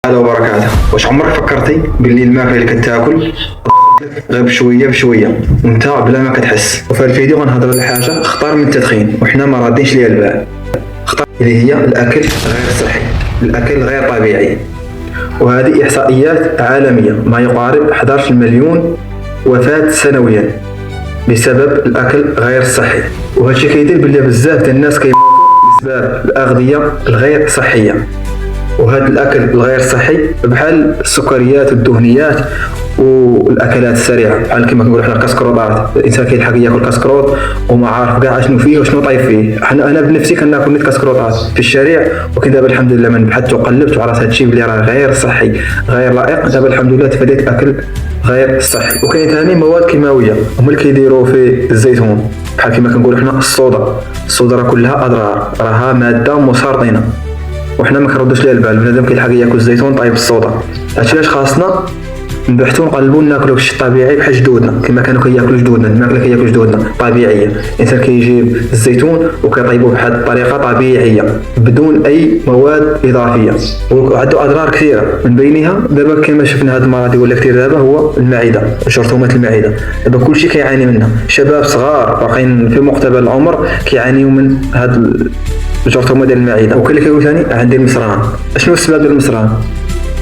هلا وبركاته. واش عمرك فكرتي باللي الماكله اللي كتاكل غير بشويه بشويه وانت بلا ما كتحس؟ وفي الفيديو غنهضر على حاجه خطر من التدخين وحنا ما رادينش ليها البال، خطر اللي هي الاكل غير صحي، الاكل غير طبيعي. وهذه احصائيات عالميه، ما يقارب 11 مليون وفاه سنويا بسبب الاكل غير صحي. وهذا الشيء كيدير باللي بزاف ديال الناس كيموتوا بسبب الاغذيه الغير صحيه. وهذا الاكل الغير صحي بحال السكريات والدهنيات والاكلات السريعه، بحال كما كنقولوا حنا الكسكروطات. الانسان كيلحق ياكل كسكروط وما عارف كاع شنو فيه وشنو طايب فيه. انا بنفسي كناكل نيت كسكروطات في الشارع، ولكن دابا الحمد لله من بحثت وقلبت وعرفت هذا الشيء بلي راه غير صحي غير لائق. دابا الحمد لله تفاديت اكل غير صحي. وكاين ثاني مواد كيماويه هما اللي كيديروا في الزيتون، بحال كما كنقولوا حنا الصودا راه كلها اضرار، راها ماده مسرطنه وحنا ما كنردوش ليها البال. بنادم كيلحق ياكل الزيتون طايب الصودا. هادشي علاش خاصنا نبحثوا ونقلبوا ناكلوا بالشيء الطبيعي بحال جدودنا، كما كانوا كياكلوا جدودنا. الماكله كياكلوا جدودنا طبيعيه، الانسان كيجيب الزيتون وكيطيبوه بواحد الطريقه طبيعيه بدون اي مواد اضافيه، وعنده اضرار كثيره. من بينها دابا كما شفنا هذا المرض اللي ولا كثير دابا هو المعده، جرثومه المعده. دابا كلشي كيعاني منها، شباب صغار باقيين في مقتبل العمر كيعانيوا من هذا الجرثومه ديال المعده. وكاين اللي كيقول ثاني عندي المصران. شنو السبب ديال المصران؟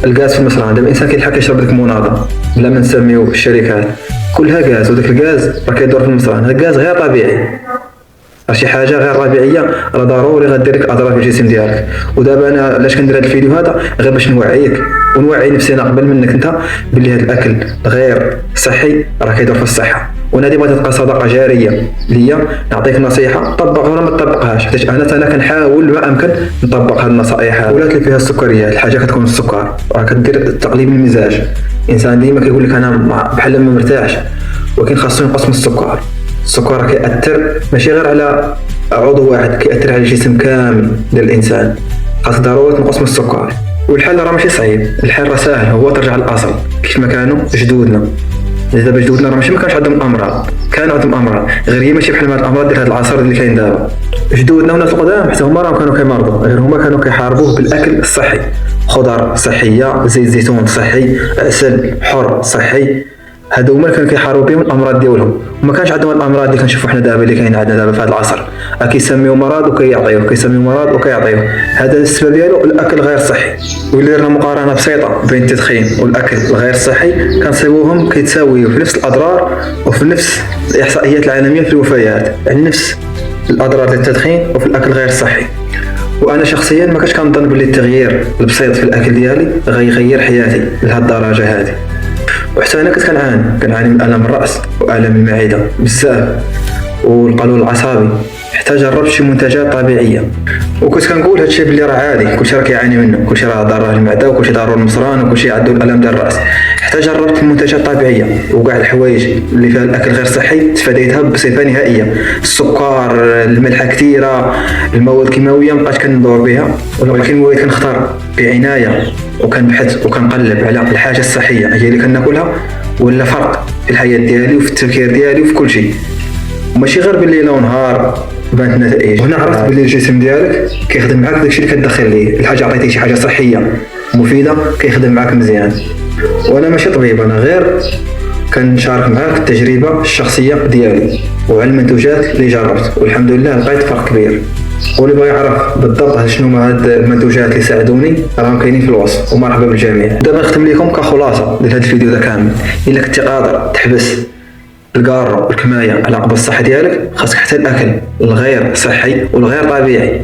الغاز في المصران. دابا الانسان كيلحق يشرب ديك المناضه بلا ما نسميو الشركات، كلها غاز، وداك الغاز راه كيدور في المصران. هذا الغاز غير طبيعي، راه شي حاجه غير طبيعيه، راه ضروري غدير لك اضرار في الجسم ديالك. ودابا انا علاش كندير هذا الفيديو هذا؟ غير باش نوعيك ونوعي نفسنا قبل منك انت باللي هذا الاكل غير صحي راه كيضر في الصحه. وانا هذه بغيت تبقى صدقه جاريه ليا، نعطيك نصيحه طبقها ولا ما تطبقهاش، حيت انا كنحاول ما امكن نطبق هذه النصائح. ولات اللي فيها السكريات، الحاجه كتكون السكر راه كدير تقليب المزاج. الانسان ديما كيقول لك انا بحال ما مرتاحش، ولكن خاصو ينقص من السكر. السكر راه كيأثر ماشي غير على عضو واحد، كيأثر على الجسم كامل ديال الانسان. خاص ضروري تنقص من السكر. والحل راه ماشي صعيب، الحل راه ساهل، هو ترجع للاصل كيف ما كانوا جدودنا. دابا جدودنا راه ماشي ما كانش عندهم امراض، كانوا عندهم امراض، غير هي ماشي بحال هاد الامراض ديال هاد العصر اللي كاين دابا. جدودنا والناس القدام حتى هما راه كانوا كيمرضوا، غير هما كانوا كيحاربوه بالاكل الصحي، خضر صحيه، زيت زيتون صحي، عسل حر صحي. هادو هما اللي كانوا كيحاربوا بهم الامراض ديالهم، وما كانش عندهم الامراض اللي كنشوفوا حنا دابا اللي كاين عندنا دابا في هذا العصر. كيسميو مرض وكيعطيوه، كيسميو مرض وكيعطيوه. هذا السبب ديالو الاكل غير صحي. واللي درنا مقارنه بسيطه بين التدخين والاكل الغير صحي كنصيبوهم كيتساويو في نفس الاضرار وفي نفس الاحصائيات العالميه في الوفيات، يعني نفس الاضرار ديال التدخين وفي الاكل غير صحي. وانا شخصيا ما كنتش كنظن باللي التغيير البسيط في الاكل ديالي غيغير حياتي لهذه الدرجه هذه. وحتى انا كنت كنعاني من الم الراس والم المعده بزاف والقولون العصبي، حتى جربت شي منتجات طبيعيه وكنت كنقول هادشي بلي راه عادي، كلشي راه كيعاني منه، كلشي راه ضرر المعده وكلشي ضرر المصران وكلشي عنده الالم ديال الراس. حتى جربت المنتجات الطبيعيه وكاع الحوايج اللي فيها الاكل غير صحي تفاديتها بصفه نهائيه. السكر، الملح كثيره، المواد الكيماويه مابقاش كندور بها، ولكن وليت كنختار بعنايه وكنبحث وكنقلب على الحاجه الصحيه هي اللي كناكلها، ولا فرق في الحياه ديالي وفي التفكير ديالي وفي كل شيء، وماشي غير بالليل ونهار بانت النتائج. هنا عرفت باللي الجسم ديالك كيخدم معاك داكشي اللي كتدخل ليه. الحاجه عطيتيه شي حاجه صحيه مفيده كيخدم معاك مزيان. وانا ماشي طبيب، انا غير كنشارك معاك التجربه الشخصيه ديالي وعلى المنتوجات اللي جربت، والحمد لله لقيت فرق كبير. واللي بغى يعرف بالضبط شنو هما هاد المنتوجات اللي ساعدوني راهم كاينين في الوصف، ومرحبا بالجميع. دابا نختم لكم كخلاصه ديال هاد الفيديو ده كامل. الا كنتي قادر تحبس الكارو والكمايه على قبل الصحه ديالك، خاصك حتى الاكل الغير صحي والغير طبيعي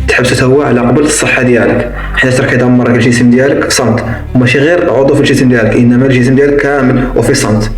تحبسو حتى هو على قبل الصحه ديالك، حيت راه كيدمر الجسم ديالك في صمت، وماشي غير عضو في الجسم ديالك، انما الجسم ديالك كامل وفي صمت.